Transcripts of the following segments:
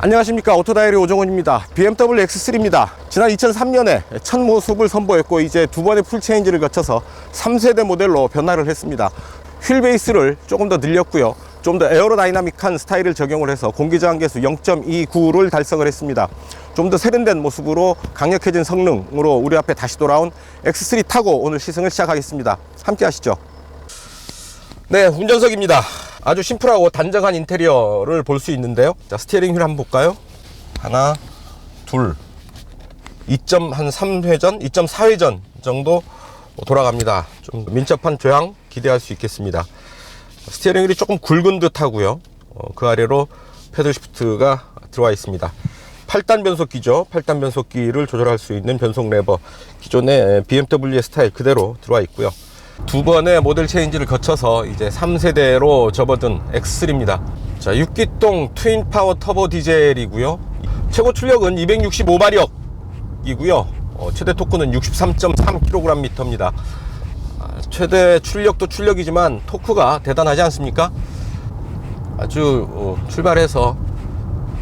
안녕하십니까, 오토다이리 오정훈입니다. BMW X3입니다. 지난 2003년에 첫 모습을 선보였고 이제 두 번의 풀체인지를 거쳐서 3세대 모델로 변화를 했습니다. 휠 베이스를 조금 더 늘렸고요, 좀 더 에어로다이나믹한 스타일을 적용을 해서 공기저항계수 0.29를 달성을 했습니다. 좀 더 세련된 모습으로 강력해진 성능으로 우리 앞에 다시 돌아온 X3 타고 오늘 시승을 시작하겠습니다. 함께 하시죠. 네, 운전석입니다. 아주 심플하고 단정한 인테리어를 볼 수 있는데요. 자, 스티어링 휠 한번 볼까요? 하나, 둘, 2.3회전, 2.4회전 정도 돌아갑니다. 좀 민첩한 조향 기대할 수 있겠습니다. 스티어링 휠이 조금 굵은 듯 하고요. 그 아래로 패들 시프트가 들어와 있습니다. 8단 변속기죠. 8단 변속기를 조절할 수 있는 변속 레버, 기존의 BMW의 스타일 그대로 들어와 있고요. 두 번의 모델 체인지를 거쳐서 이제 3세대로 접어든 X3입니다. 자, 6기통 트윈 파워 터보 디젤이고요. 최고 출력은 265마력이고요. 최대 토크는 63.3kgm입니다. 최대 출력도 출력이지만 토크가 대단하지 않습니까? 아주 출발해서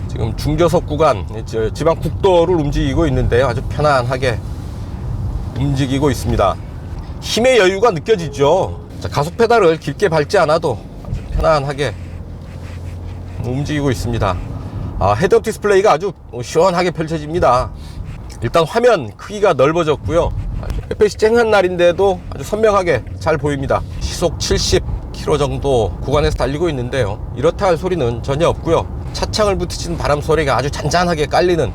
지금 중저속 구간, 지방 국도를 움직이고 있는데요. 아주 편안하게 움직이고 있습니다. 힘의 여유가 느껴지죠. 자, 가속 페달을 깊게 밟지 않아도 아주 편안하게 움직이고 있습니다. 헤드업 디스플레이가 아주 시원하게 펼쳐집니다. 일단 화면 크기가 넓어졌고요. 햇볕이 쨍한 날인데도 아주 선명하게 잘 보입니다. 시속 70km 정도 구간에서 달리고 있는데요, 이렇다 할 소리는 전혀 없고요. 차창을 부딪히는 바람 소리가 아주 잔잔하게 깔리는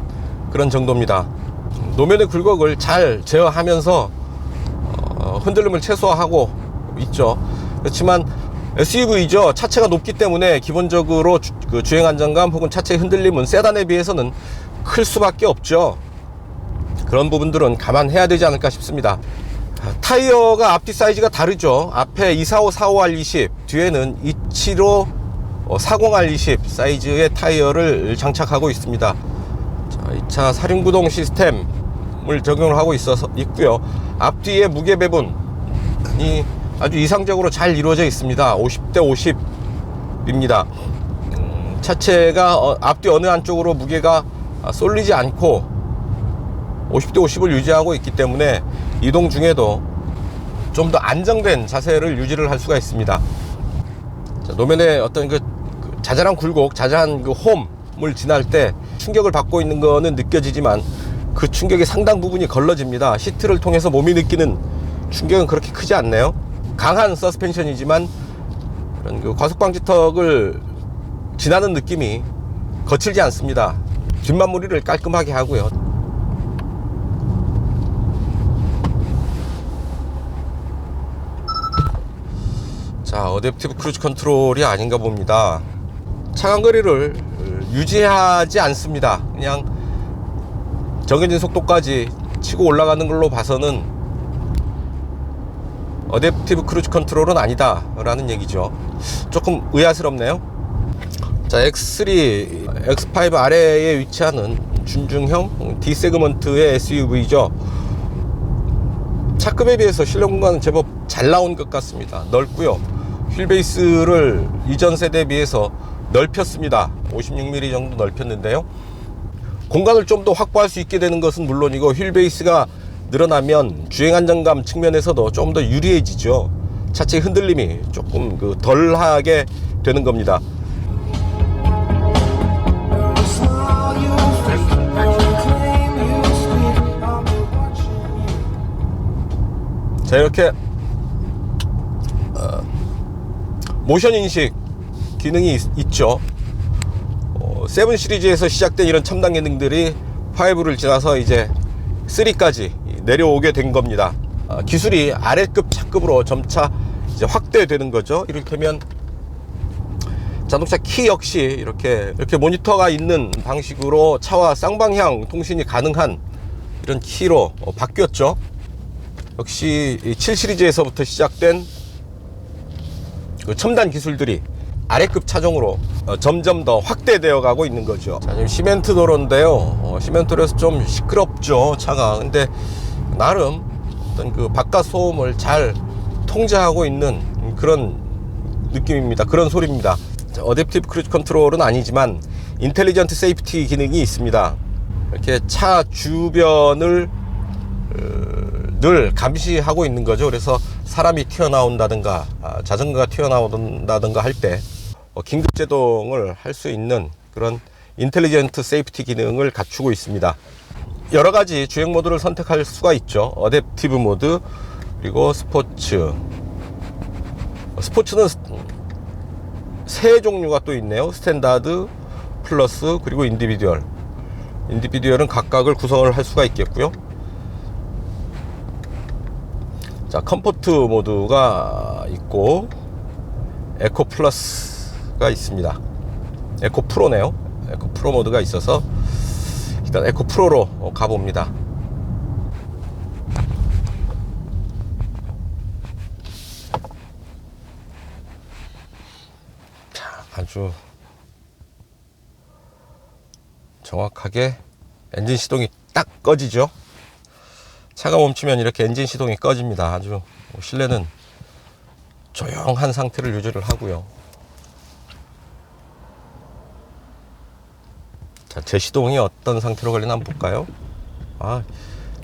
그런 정도입니다. 노면의 굴곡을 잘 제어하면서 흔들림을 최소화하고 있죠. 그렇지만 SUV죠. 차체가 높기 때문에 기본적으로 주행 안정감 혹은 차체의 흔들림은 세단에 비해서는 클 수밖에 없죠. 그런 부분들은 감안해야 되지 않을까 싶습니다. 타이어가 앞뒤 사이즈가 다르죠. 앞에 245-45R20, 뒤에는 275-40R20 사이즈의 타이어를 장착하고 있습니다. 자, 이 차 사륜구동 시스템을 적용을 하고 있고요. 앞뒤의 무게 배분이 아주 이상적으로 잘 이루어져 있습니다. 50대 50입니다. 차체가 앞뒤 어느 한쪽으로 무게가 쏠리지 않고 50대 50을 유지하고 있기 때문에 이동 중에도 좀 더 안정된 자세를 유지를 할 수가 있습니다. 자, 노면에 어떤 자잘한 굴곡, 자잘한 홈을 지날 때 충격을 받고 있는 거는 느껴지지만 그 충격의 상당 부분이 걸러집니다. 시트를 통해서 몸이 느끼는 충격은 그렇게 크지 않네요. 강한 서스펜션이지만 그런 과속방지턱을 지나는 느낌이 거칠지 않습니다. 뒷마무리를 깔끔하게 하고요. 자, 어댑티브 크루즈 컨트롤이 아닌가 봅니다. 차간거리를 유지하지 않습니다. 그냥 정해진 속도까지 치고 올라가는 걸로 봐서는 어댑티브 크루즈 컨트롤은 아니다 라는 얘기죠. 조금 의아스럽네요. 자, X3, X5 아래에 위치하는 준중형 D세그먼트의 SUV죠. 차급에 비해서 실내 공간은 제법 잘 나온 것 같습니다. 넓고요. 휠베이스를 이전 세대에 비해서 넓혔습니다. 56mm 정도 넓혔는데요, 공간을 좀 더 확보할 수 있게 되는 것은 물론이고 휠베이스가 늘어나면 주행안정감 측면에서도 좀 더 유리해지죠. 차체 흔들림이 조금 덜하게 되는 겁니다. 자, 이렇게 모션 인식 기능이 있죠. 7 시리즈에서 시작된 이런 첨단 기능들이 5를 지나서 이제 3까지 내려오게 된 겁니다. 기술이 아래급 차급으로 점차 이제 확대되는 거죠. 이를테면 자동차 키 역시 이렇게 모니터가 있는 방식으로 차와 쌍방향 통신이 가능한 이런 키로 바뀌었죠. 역시 7 시리즈에서부터 시작된 첨단 기술들이 아래급 차종으로 점점 더 확대되어 가고 있는 거죠. 자, 지금 시멘트 도로인데요. 시멘트 도로에서 좀 시끄럽죠, 차가. 근데 나름 어떤 바깥 소음을 잘 통제하고 있는 그런 느낌입니다. 그런 소리입니다. 자, 어댑티브 크루즈 컨트롤은 아니지만 인텔리전트 세이프티 기능이 있습니다. 이렇게 차 주변을 늘 감시하고 있는 거죠. 그래서 사람이 튀어나온다든가 자전거가 튀어나온다든가 할 때 긴급 제동을 할 수 있는 그런 인텔리전트 세이프티 기능을 갖추고 있습니다. 여러 가지 주행 모드를 선택할 수가 있죠. 어댑티브 모드, 그리고 스포츠는 세 종류가 또 있네요. 스탠다드, 플러스, 그리고 인디비듀얼. 인디비듀얼은 각각을 구성을 할 수가 있겠고요. 자, 컴포트 모드가 있고 에코 플러스가 있습니다. 에코 프로네요. 에코 프로 모드가 있어서 일단 에코 프로로 가봅니다. 자, 아주 정확하게 엔진 시동이 딱 꺼지죠. 차가 멈추면 이렇게 엔진 시동이 꺼집니다. 아주 실내는 조용한 상태를 유지를 하고요. 자, 제 시동이 어떤 상태로 걸리나 한번 볼까요?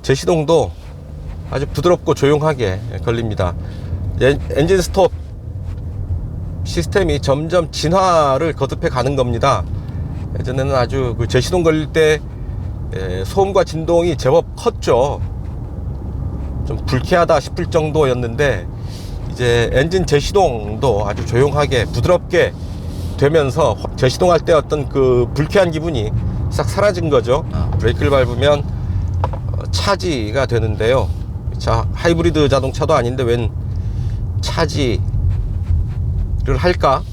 제 시동도 아주 부드럽고 조용하게 걸립니다. 엔진 스톱 시스템이 점점 진화를 거듭해 가는 겁니다. 예전에는 아주 제 시동 걸릴 때 소음과 진동이 제법 컸죠. 좀 불쾌하다 싶을 정도였는데 이제 엔진 제시동도 아주 조용하게 부드럽게 되면서 제시동할 때 어떤 그 불쾌한 기분이 싹 사라진 거죠. 브레이크를 밟으면 차지가 되는데요. 자, 하이브리드 자동차도 아닌데 웬 차지를 할까?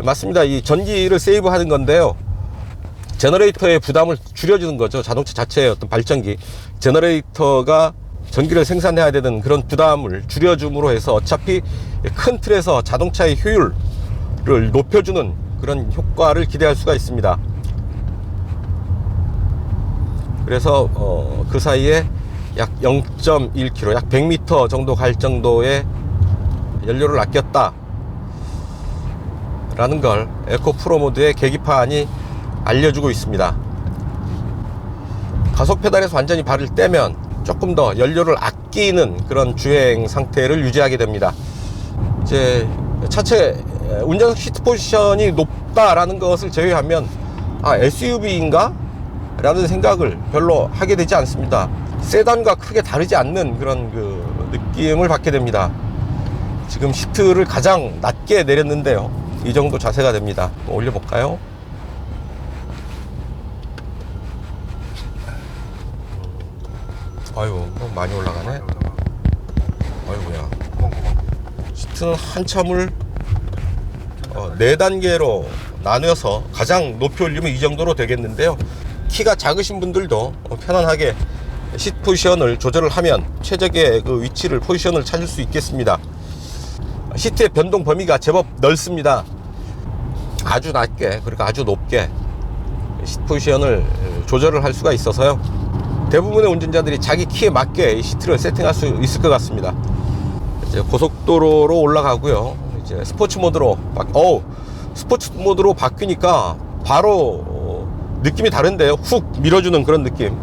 맞습니다. 이 전기를 세이브하는 건데요. 제너레이터의 부담을 줄여주는 거죠. 자동차 자체의 어떤 발전기, 제너레이터가 전기를 생산해야 되는 그런 부담을 줄여줌으로 해서 어차피 큰 틀에서 자동차의 효율을 높여주는 그런 효과를 기대할 수가 있습니다. 그래서 그 사이에 약 0.1km, 약 100m 정도 갈 정도의 연료를 아꼈다 라는 걸 에코 프로 모드의 계기판이 알려주고 있습니다. 가속 페달에서 완전히 발을 떼면 조금 더 연료를 아끼는 그런 주행 상태를 유지하게 됩니다. 이제 차체 운전석 시트 포지션이 높다라는 것을 제외하면 SUV인가? 라는 생각을 별로 하게 되지 않습니다. 세단과 크게 다르지 않는 그런 그 느낌을 받게 됩니다. 지금 시트를 가장 낮게 내렸는데요. 이 정도 자세가 됩니다. 올려볼까요? 아유, 많이 올라가네. 아이고야. 시트는 한참을 4단계로 나누어서 가장 높이 올리면 이 정도로 되겠는데요. 키가 작으신 분들도 편안하게 시트 포지션을 조절을 하면 최적의 그 위치를 포지션을 찾을 수 있겠습니다. 시트의 변동 범위가 제법 넓습니다. 아주 낮게, 그리고 아주 높게 시트 포지션을 조절을 할 수가 있어서요. 대부분의 운전자들이 자기 키에 맞게 이 시트를 세팅할 수 있을 것 같습니다. 이제 고속도로로 올라가고요. 이제 스포츠 모드로 바뀌니까 바로 느낌이 다른데요. 훅 밀어주는 그런 느낌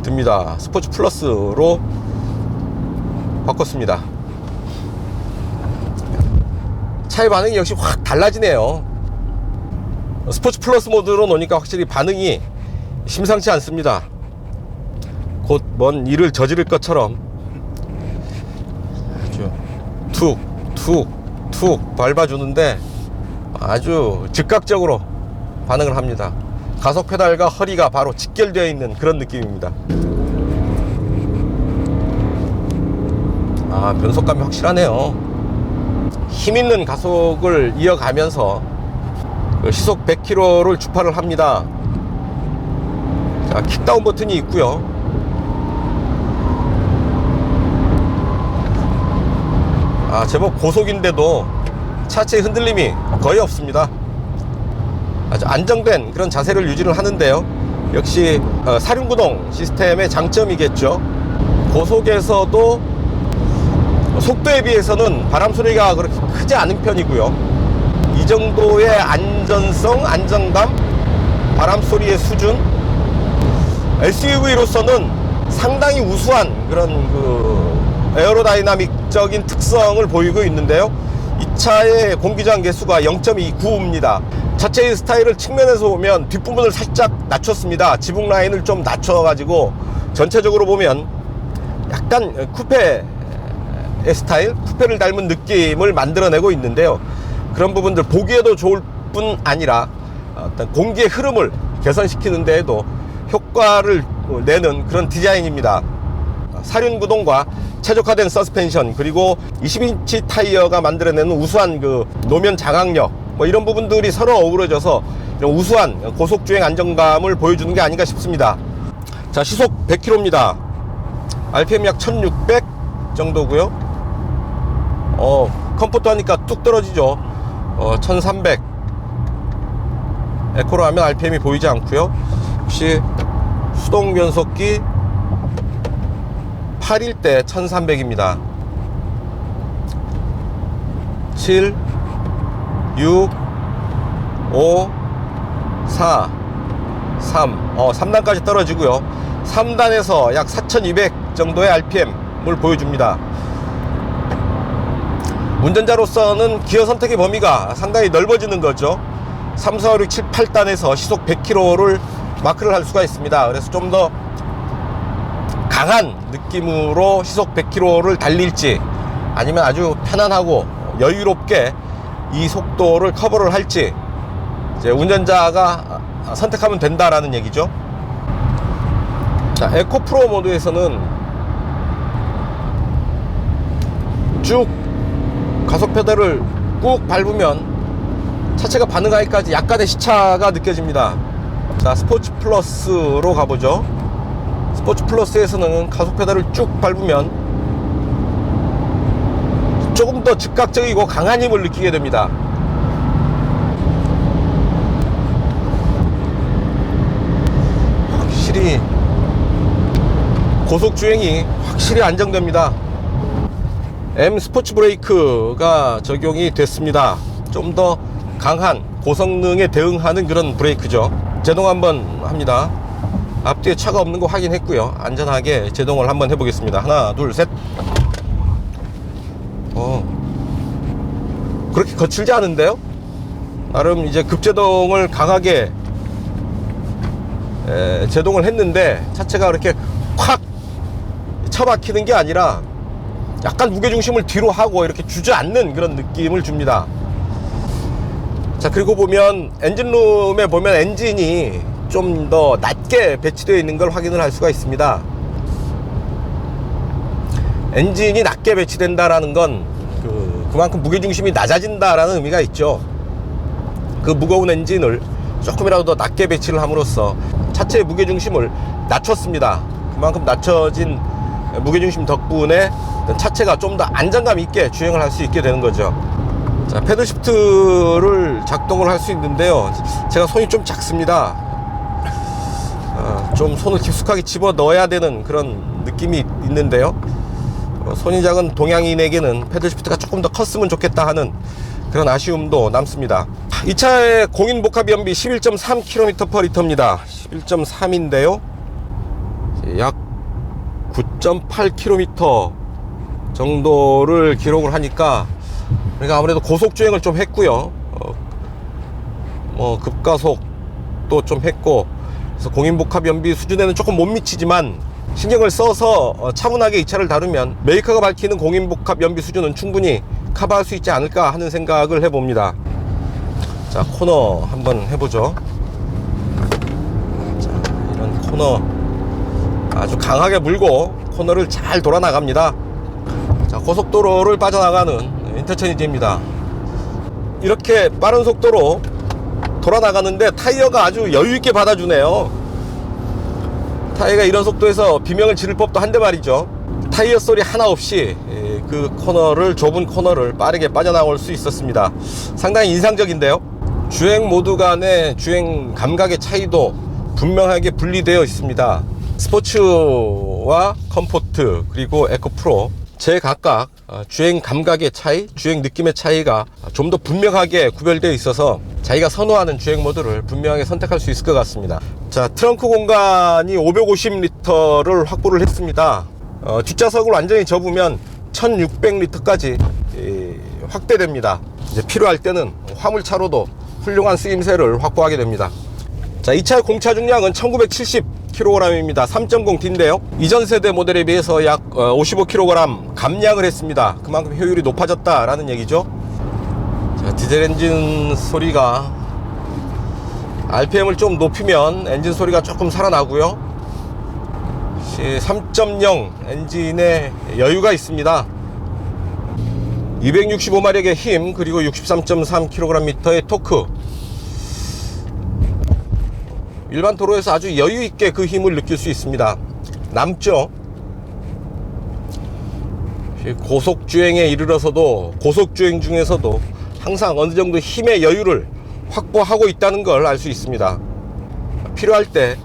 듭니다. 스포츠 플러스로 바꿨습니다. 차의 반응이 역시 확 달라지네요. 스포츠 플러스 모드로 놓으니까 확실히 반응이 심상치 않습니다. 곧 뭔 일을 저지를 것처럼 아주 툭툭툭 밟아주는데 아주 즉각적으로 반응을 합니다. 가속 페달과 허리가 바로 직결되어 있는 그런 느낌입니다. 변속감이 확실하네요. 힘있는 가속을 이어가면서 시속 100km를 주파를 합니다. 자, 킥다운 버튼이 있고요. 제법 고속인데도 차체의 흔들림이 거의 없습니다. 아주 안정된 그런 자세를 유지를 하는데요. 역시 사륜구동 시스템의 장점이겠죠. 고속에서도 속도에 비해서는 바람 소리가 그렇게 크지 않은 편이고요. 이 정도의 안전성, 안정감, 바람소리의 수준, SUV로서는 상당히 우수한 그런 에어로다이나믹적인 특성을 보이고 있는데요. 이 차의 공기저항 개수가 0.29입니다. 자체의 스타일을 측면에서 보면 뒷부분을 살짝 낮췄습니다. 지붕 라인을 좀 낮춰가지고 전체적으로 보면 약간 쿠페의 스타일, 쿠페를 닮은 느낌을 만들어내고 있는데요. 그런 부분들 보기에도 좋을 뿐 아니라 어떤 공기의 흐름을 개선시키는 데에도 효과를 내는 그런 디자인입니다. 사륜 구동과 최적화된 서스펜션, 그리고 20인치 타이어가 만들어내는 우수한 노면 장악력, 이런 부분들이 서로 어우러져서 우수한 고속주행 안정감을 보여주는 게 아닌가 싶습니다. 자, 시속 100km입니다. RPM 약 1600 정도고요. 컴포트 하니까 뚝 떨어지죠. 1300. 에코로 하면 RPM이 보이지 않고요. 혹시 수동 변속기 8일 때 1300입니다. 7, 6, 5, 4, 3. 3단까지 떨어지고요. 3단에서 약 4200 정도의 RPM을 보여줍니다. 운전자로서는 기어 선택의 범위가 상당히 넓어지는 거죠. 3, 4, 5, 6, 7, 8단에서 시속 100km를 마크를 할 수가 있습니다. 그래서 좀 더 강한 느낌으로 시속 100km를 달릴지, 아니면 아주 편안하고 여유롭게 이 속도를 커버를 할지, 이제 운전자가 선택하면 된다라는 얘기죠. 자, 에코 프로 모드에서는 쭉 가속 페달을 꾹 밟으면 차체가 반응하기까지 약간의 시차가 느껴집니다. 자, 스포츠 플러스로 가보죠. 스포츠 플러스에서는 가속 페달을 쭉 밟으면 조금 더 즉각적이고 강한 힘을 느끼게 됩니다. 확실히 고속주행이 확실히 안정됩니다. M 스포츠 브레이크가 적용이 됐습니다. 좀 더 강한 고성능에 대응하는 그런 브레이크죠. 제동 한번 합니다. 앞뒤에 차가 없는 거 확인했고요. 안전하게 제동을 한번 해보겠습니다. 하나, 둘, 셋. 그렇게 거칠지 않은데요? 나름 이제 급제동을 강하게 제동을 했는데 차체가 그렇게 콱 처박히는 게 아니라 약간 무게중심을 뒤로 하고 이렇게 주저앉는 그런 느낌을 줍니다. 자, 그리고 보면 엔진룸에 보면 엔진이 좀 더 낮게 배치되어 있는 걸 확인을 할 수가 있습니다. 엔진이 낮게 배치된다라는 건 그만큼 무게중심이 낮아진다라는 의미가 있죠. 그 무거운 엔진을 조금이라도 더 낮게 배치를 함으로써 차체의 무게중심을 낮췄습니다. 그만큼 낮춰진 무게중심 덕분에 차체가 좀 더 안정감 있게 주행을 할 수 있게 되는 거죠. 자, 패들 시프트를 작동을 할 수 있는데요. 제가 손이 좀 작습니다. 좀 손을 깊숙하게 집어 넣어야 되는 그런 느낌이 있는데요. 손이 작은 동양인에게는 패들 시프트가 조금 더 컸으면 좋겠다 하는 그런 아쉬움도 남습니다. 이 차의 공인복합 연비 11.3km/L입니다. 11.3인데요. 약 9.8km 정도를 기록을 하니까, 그러니까 아무래도 고속주행을 좀 했고요. 급가속도 좀 했고, 그래서 공인복합 연비 수준에는 조금 못 미치지만 신경을 써서 차분하게 이 차를 다루면 메이커가 밝히는 공인복합 연비 수준은 충분히 커버할 수 있지 않을까 하는 생각을 해봅니다. 자, 코너 한번 해보죠. 자, 이런 코너 아주 강하게 물고 코너를 잘 돌아 나갑니다. 자, 고속도로를 빠져나가는 인터체인지입니다. 이렇게 빠른 속도로 돌아 나가는데 타이어가 아주 여유있게 받아주네요. 타이어가 이런 속도에서 비명을 지를 법도 한데 말이죠. 타이어 소리 하나 없이 그 코너를, 좁은 코너를 빠르게 빠져나올 수 있었습니다. 상당히 인상적인데요. 주행 모드 간의 주행 감각의 차이도 분명하게 분리되어 있습니다. 스포츠와 컴포트, 그리고 에코 프로 제각각 주행 감각의 차이, 주행 느낌의 차이가 좀 더 분명하게 구별되어 있어서 자기가 선호하는 주행 모드를 분명하게 선택할 수 있을 것 같습니다. 자, 트렁크 공간이 550리터를 확보를 했습니다. 뒷좌석을 완전히 접으면 1600리터까지 확대됩니다. 이제 필요할 때는 화물차로도 훌륭한 쓰임새를 확보하게 됩니다. 자, 이 차의 공차 중량은 1970kg입니다. 3.0D인데요. 이전 세대 모델에 비해서 약 55kg 감량을 했습니다. 그만큼 효율이 높아졌다라는 얘기죠. 자, 디젤 엔진 소리가 RPM을 좀 높이면 엔진 소리가 조금 살아나고요. 3.0 엔진에 여유가 있습니다. 265마력의 힘, 그리고 63.3kgm의 토크. 일반 도로에서 아주 여유있게 그 힘을 느낄 수 있습니다. 남죠. 고속주행에 이르러서도, 고속주행 중에서도 항상 어느 정도 힘의 여유를 확보하고 있다는 걸 알 수 있습니다. 필요할 때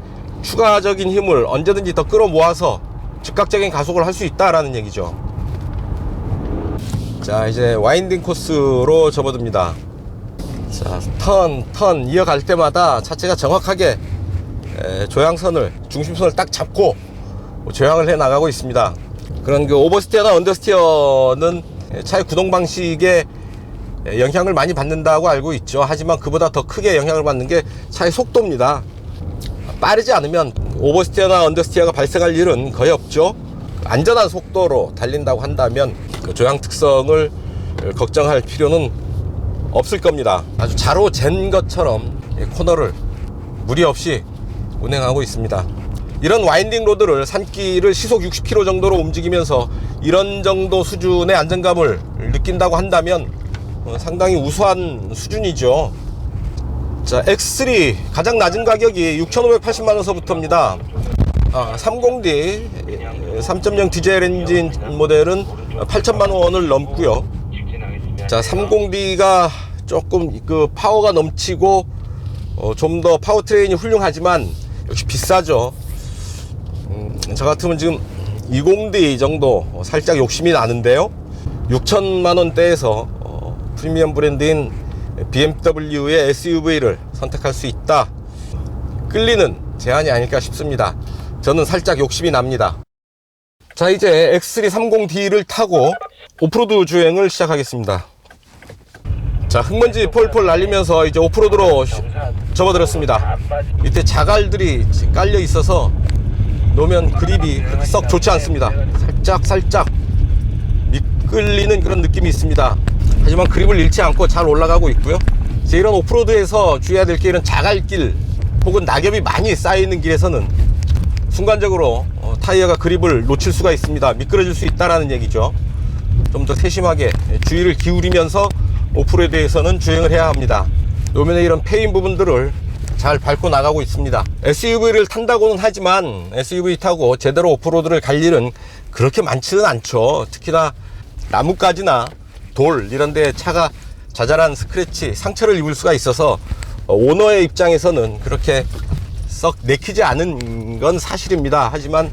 추가적인 힘을 언제든지 더 끌어모아서 즉각적인 가속을 할 수 있다라는 얘기죠. 자, 이제 와인딩 코스로 접어듭니다. 자, 턴 이어갈 때마다 차체가 정확하게 조향선을, 중심선을 딱 잡고 조향을 해 나가고 있습니다. 그런 그 오버스티어나 언더스티어는 차의 구동 방식에 영향을 많이 받는다고 알고 있죠. 하지만 그보다 더 크게 영향을 받는 게 차의 속도입니다. 빠르지 않으면 오버스티어나 언더스티어가 발생할 일은 거의 없죠. 안전한 속도로 달린다고 한다면 그 조향 특성을 걱정할 필요는 없을 겁니다. 아주 자로 잰 것처럼 코너를 무리 없이 운행하고 있습니다. 이런 와인딩 로드를 산길을 시속 60km 정도로 움직이면서 이런 정도 수준의 안정감을 느낀다고 한다면 상당히 우수한 수준이죠. 자, X3 가장 낮은 가격이 6,580만원서부터입니다. 30D 3.0 디젤 엔진 모델은 8천만원을 넘고요. 자, 30D가 조금 그 파워가 넘치고 좀 더 파워트레인이 훌륭하지만 역시 비싸죠. 저 같으면 지금 20D 정도 살짝 욕심이 나는데요. 6천만원대에서 프리미엄 브랜드인 BMW의 SUV를 선택할 수 있다. 끌리는 제안이 아닐까 싶습니다. 저는 살짝 욕심이 납니다. 자, 이제 X3 30D를 타고 오프로드 주행을 시작하겠습니다. 자, 흙먼지 폴폴 날리면서 이제 오프로드로 접어들었습니다. 밑에 자갈들이 깔려 있어서 놓으면 그립이 썩 좋지 않습니다. 살짝 미끌리는 그런 느낌이 있습니다. 하지만 그립을 잃지 않고 잘 올라가고 있고요. 이제 이런 오프로드에서 주의해야 될 게 이런 자갈길 혹은 낙엽이 많이 쌓여있는 길에서는 순간적으로 타이어가 그립을 놓칠 수가 있습니다. 미끄러질 수 있다는 얘기죠. 좀 더 세심하게 주의를 기울이면서 오프로드에서는 주행을 해야 합니다. 노면의 이런 패인 부분들을 잘 밟고 나가고 있습니다. SUV를 탄다고는 하지만 SUV 타고 제대로 오프로드를 갈 일은 그렇게 많지는 않죠. 특히나 나뭇가지나 돌 이런 데 차가 자잘한 스크래치, 상처를 입을 수가 있어서 오너의 입장에서는 그렇게 썩 내키지 않은 건 사실입니다. 하지만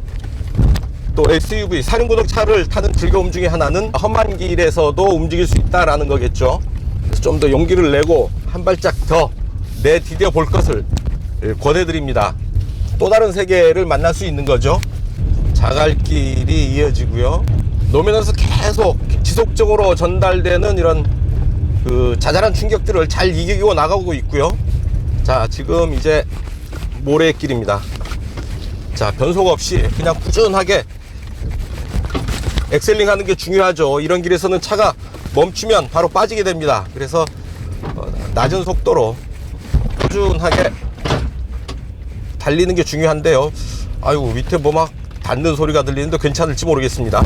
또 SUV, 사륜구동 차를 타는 즐거움 중에 하나는 험한 길에서도 움직일 수 있다라는 거겠죠. 그래서 좀 더 용기를 내고 한 발짝 더 내디뎌 볼 것을 권해드립니다. 또 다른 세계를 만날 수 있는 거죠. 자갈길이 이어지고요. 노면에서 계속 지속적으로 전달되는 이런 그 자잘한 충격들을 잘 이기고 나가고 있고요. 자, 지금 이제 모래길입니다. 자, 변속 없이 그냥 꾸준하게 엑셀링 하는 게 중요하죠. 이런 길에서는 차가 멈추면 바로 빠지게 됩니다. 그래서 낮은 속도로 꾸준하게 달리는 게 중요한데요. 아이고, 밑에 뭐 막 닿는 소리가 들리는데 괜찮을지 모르겠습니다.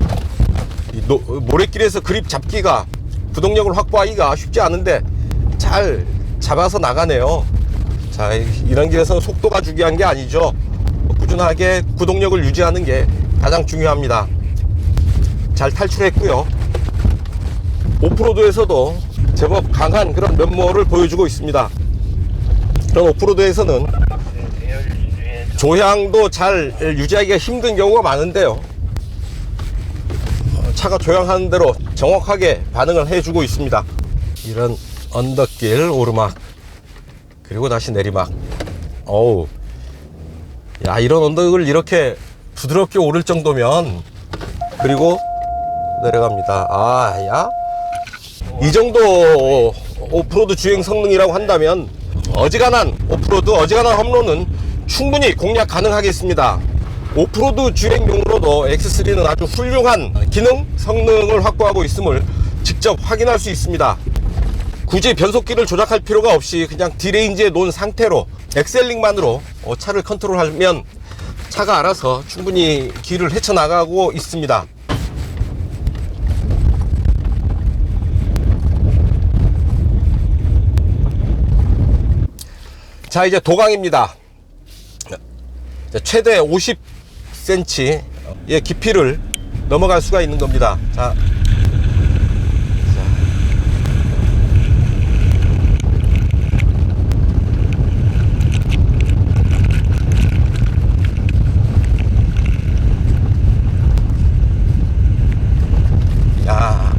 이 모래길에서 그립 잡기가, 구동력을 확보하기가 쉽지 않은데 잘 잡아서 나가네요. 자, 이런 길에서는 속도가 중요한 게 아니죠. 꾸준하게 구동력을 유지하는 게 가장 중요합니다. 잘 탈출했고요. 오프로드에서도 제법 강한 그런 면모를 보여주고 있습니다. 이런 오프로드에서는 조향도 잘 유지하기가 힘든 경우가 많은데요. 차가 조향하는 대로 정확하게 반응을 해주고 있습니다. 이런 언덕길 오르막 그리고 다시 내리막. 어우, 야, 이런 언덕을 이렇게 부드럽게 오를 정도면, 그리고 내려갑니다. 아, 야, 이 정도 오프로드 주행 성능이라고 한다면 어지간한 오프로드, 어지간한 험로는 충분히 공략 가능하겠습니다. 오프로드 주행용으로도 X3는 아주 훌륭한 기능, 성능을 확보하고 있음을 직접 확인할 수 있습니다. 굳이 변속기를 조작할 필요가 없이 그냥 D레인지에 놓은 상태로 엑셀링만으로 차를 컨트롤하면 차가 알아서 충분히 길을 헤쳐나가고 있습니다. 자, 이제 도강입니다. 최대 50cm의 깊이를 넘어갈 수가 있는 겁니다. 자, 야,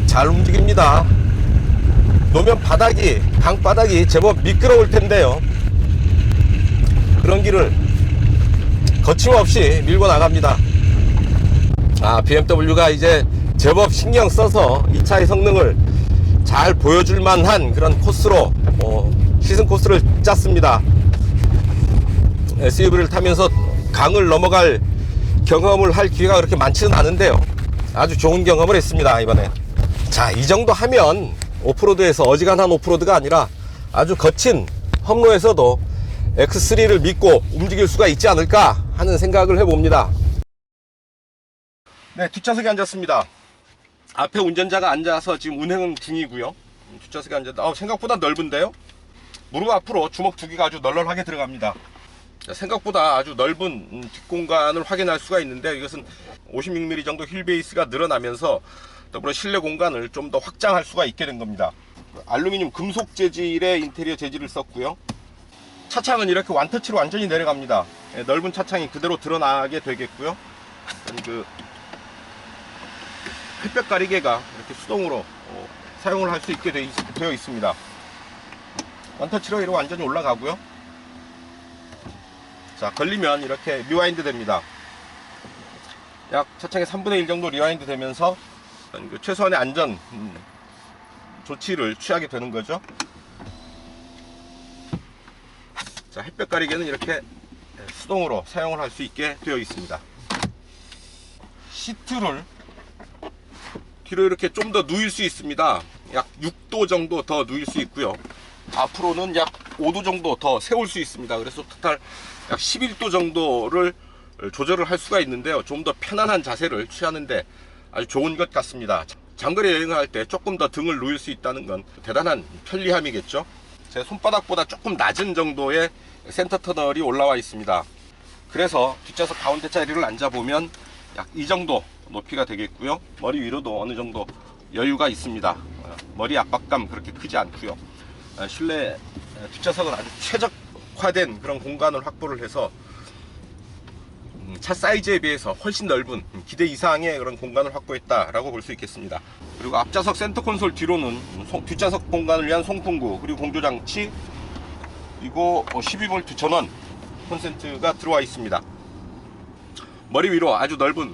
잘 움직입니다. 노면 바닥이, 강바닥이 제법 미끄러울 텐데요, 그런 길을 거침없이 밀고 나갑니다. 아, BMW가 이제 제법 신경 써서 이 차의 성능을 잘 보여줄 만한 그런 코스로 시승 코스를 짰습니다. SUV를 타면서 강을 넘어갈 경험을 할 기회가 그렇게 많지는 않은데요, 아주 좋은 경험을 했습니다, 이번에. 자, 이 정도 하면 오프로드에서 어지간한 오프로드가 아니라 아주 거친 험로에서도 X3를 믿고 움직일 수가 있지 않을까 하는 생각을 해봅니다. 네, 뒷좌석에 앉았습니다. 앞에 운전자가 앉아서 지금 운행 중이고요. 뒷좌석에 앉았다. 생각보다 넓은데요, 무릎 앞으로 주먹 두 개가 아주 널널하게 들어갑니다. 생각보다 아주 넓은 뒷공간을 확인할 수가 있는데, 이것은 56mm 정도 휠 베이스가 늘어나면서 더불어 실내 공간을 좀 더 확장할 수가 있게 된 겁니다. 알루미늄 금속 재질의 인테리어 재질을 썼고요. 차창은 이렇게 완터치로 완전히 내려갑니다. 넓은 차창이 그대로 드러나게 되겠고요. 그 햇볕 가리개가 이렇게 수동으로 사용을 할 수 있게 되어 있습니다. 완터치로 이렇게 완전히 올라가고요. 자, 걸리면 이렇게 리와인드 됩니다. 약 차창의 3분의 1 정도 리와인드 되면서 최소한의 안전 조치를 취하게 되는 거죠. 자, 햇볕 가리개는 이렇게 수동으로 사용을 할 수 있게 되어 있습니다. 시트를 뒤로 이렇게 좀 더 누일 수 있습니다. 약 6도 정도 더 누일 수 있고요. 앞으로는 약 5도 정도 더 세울 수 있습니다. 그래서 토탈 약 11도 정도를 조절을 할 수가 있는데요, 좀 더 편안한 자세를 취하는데 아주 좋은 것 같습니다. 장거리 여행을 할 때 조금 더 등을 누일 수 있다는 건 대단한 편리함이겠죠. 제 손바닥보다 조금 낮은 정도의 센터 터널이 올라와 있습니다. 그래서 뒷좌석 가운데 자리를 앉아보면 약 이 정도 높이가 되겠고요. 머리 위로도 어느 정도 여유가 있습니다. 머리 압박감 그렇게 크지 않고요. 실내 뒷좌석은 아주 최적화된 그런 공간을 확보를 해서 차 사이즈에 비해서 훨씬 넓은 기대 이상의 그런 공간을 확보했다라고 볼 수 있겠습니다. 그리고 앞좌석 센터 콘솔 뒤로는 뒷좌석 공간을 위한 송풍구, 그리고 공조장치, 그리고 12V 전원 콘센트가 들어와 있습니다. 머리 위로 아주 넓은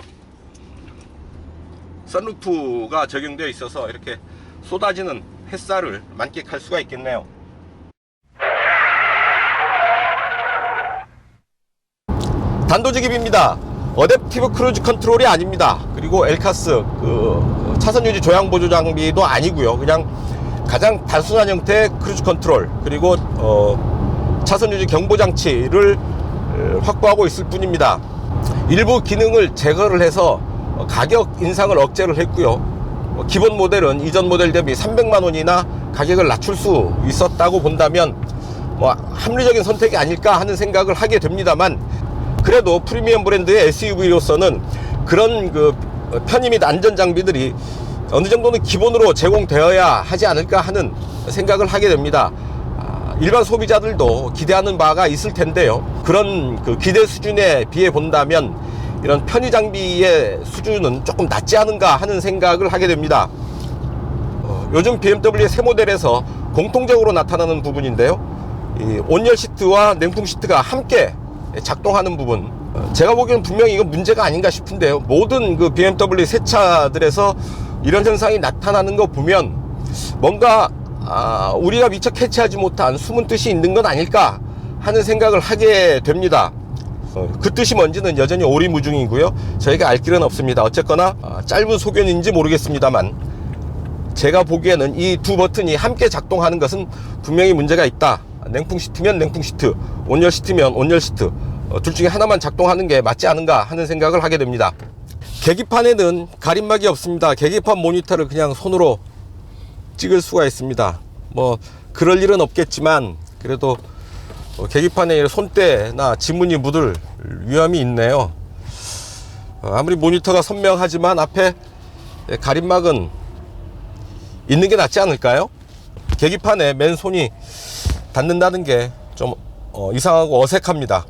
선루프가 적용되어 있어서 이렇게 쏟아지는 햇살을 만끽할 수가 있겠네요. 단도직입입니다. 어댑티브 크루즈 컨트롤이 아닙니다. 그리고 엘카스 차선 유지 조향 보조 장비도 아니고요. 그냥 가장 단순한 형태의 크루즈 컨트롤, 그리고 차선 유지 경보 장치를 확보하고 있을 뿐입니다. 일부 기능을 제거를 해서 가격 인상을 억제를 했고요. 기본 모델은 이전 모델 대비 300만 원이나 가격을 낮출 수 있었다고 본다면 합리적인 선택이 아닐까 하는 생각을 하게 됩니다만, 그래도 프리미엄 브랜드의 SUV로서는 그런 편의 및 안전 장비들이 어느 정도는 기본으로 제공되어야 하지 않을까 하는 생각을 하게 됩니다. 일반 소비자들도 기대하는 바가 있을 텐데요, 그런 기대 수준에 비해 본다면 이런 편의 장비의 수준은 조금 낮지 않은가 하는 생각을 하게 됩니다. 요즘 BMW의 새 모델에서 공통적으로 나타나는 부분인데요, 이 온열 시트와 냉풍 시트가 함께 작동하는 부분, 제가 보기에는 분명히 이건 문제가 아닌가 싶은데요. 모든 그 BMW 새 차들에서 이런 현상이 나타나는 거 보면 뭔가 우리가 미처 캐치하지 못한 숨은 뜻이 있는 건 아닐까 하는 생각을 하게 됩니다. 그 뜻이 뭔지는 여전히 오리무중이고요, 저희가 알 길은 없습니다. 어쨌거나 짧은 소견인지 모르겠습니다만, 제가 보기에는 이 두 버튼이 함께 작동하는 것은 분명히 문제가 있다. 냉풍 시트면 냉풍 시트, 온열 시트면 온열 시트, 둘 중에 하나만 작동하는 게 맞지 않은가 하는 생각을 하게 됩니다. 계기판에는 가림막이 없습니다. 계기판 모니터를 그냥 손으로 찍을 수가 있습니다. 뭐 그럴 일은 없겠지만 그래도 계기판에 손때나 지문이 묻을 위험이 있네요. 아무리 모니터가 선명하지만 앞에 가림막은 있는 게 낫지 않을까요? 계기판에 맨손이 닿는다는 게 좀 이상하고 어색합니다.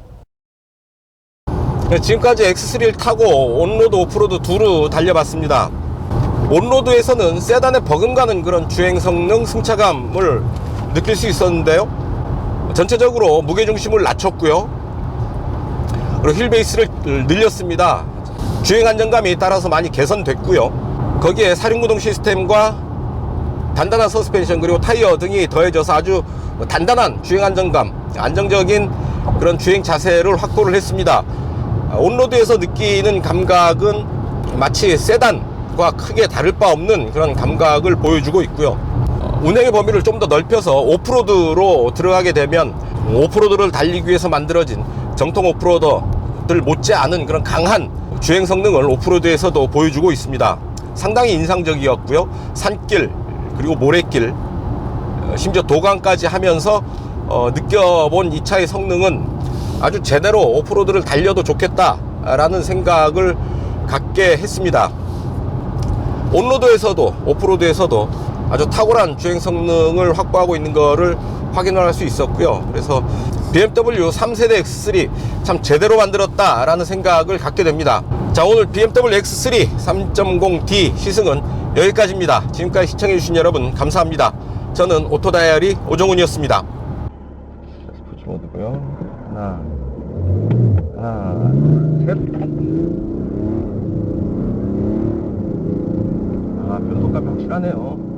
지금까지 X3를 타고 온로드, 오프로드 두루 달려봤습니다. 온로드에서는 세단에 버금가는 그런 주행 성능, 승차감을 느낄 수 있었는데요, 전체적으로 무게중심을 낮췄고요, 그리고 휠베이스를 늘렸습니다. 주행 안정감이 따라서 많이 개선됐고요, 거기에 사륜구동 시스템과 단단한 서스펜션 그리고 타이어 등이 더해져서 아주 단단한 주행 안정감, 안정적인 그런 주행 자세를 확보를 했습니다. 온로드에서 느끼는 감각은 마치 세단과 크게 다를 바 없는 그런 감각을 보여주고 있고요, 운행의 범위를 좀 더 넓혀서 오프로드로 들어가게 되면 오프로드를 달리기 위해서 만들어진 정통 오프로더들 못지않은 그런 강한 주행 성능을 오프로드에서도 보여주고 있습니다. 상당히 인상적이었고요, 산길 그리고 모래길, 심지어 도강까지 하면서 느껴본 이 차의 성능은 아주 제대로 오프로드를 달려도 좋겠다라는 생각을 갖게 했습니다. 온로드에서도 오프로드에서도 아주 탁월한 주행 성능을 확보하고 있는 것을 확인할 수 있었고요, 그래서 BMW 3세대 X3 참 제대로 만들었다라는 생각을 갖게 됩니다. 자, 오늘 BMW X3 3.0D 시승은 여기까지입니다. 지금까지 시청해주신 여러분 감사합니다. 저는 오토다이어리 오종훈이었습니다. 스포츠 모드고요. 하나, 셋. 변속감이 확실하네요.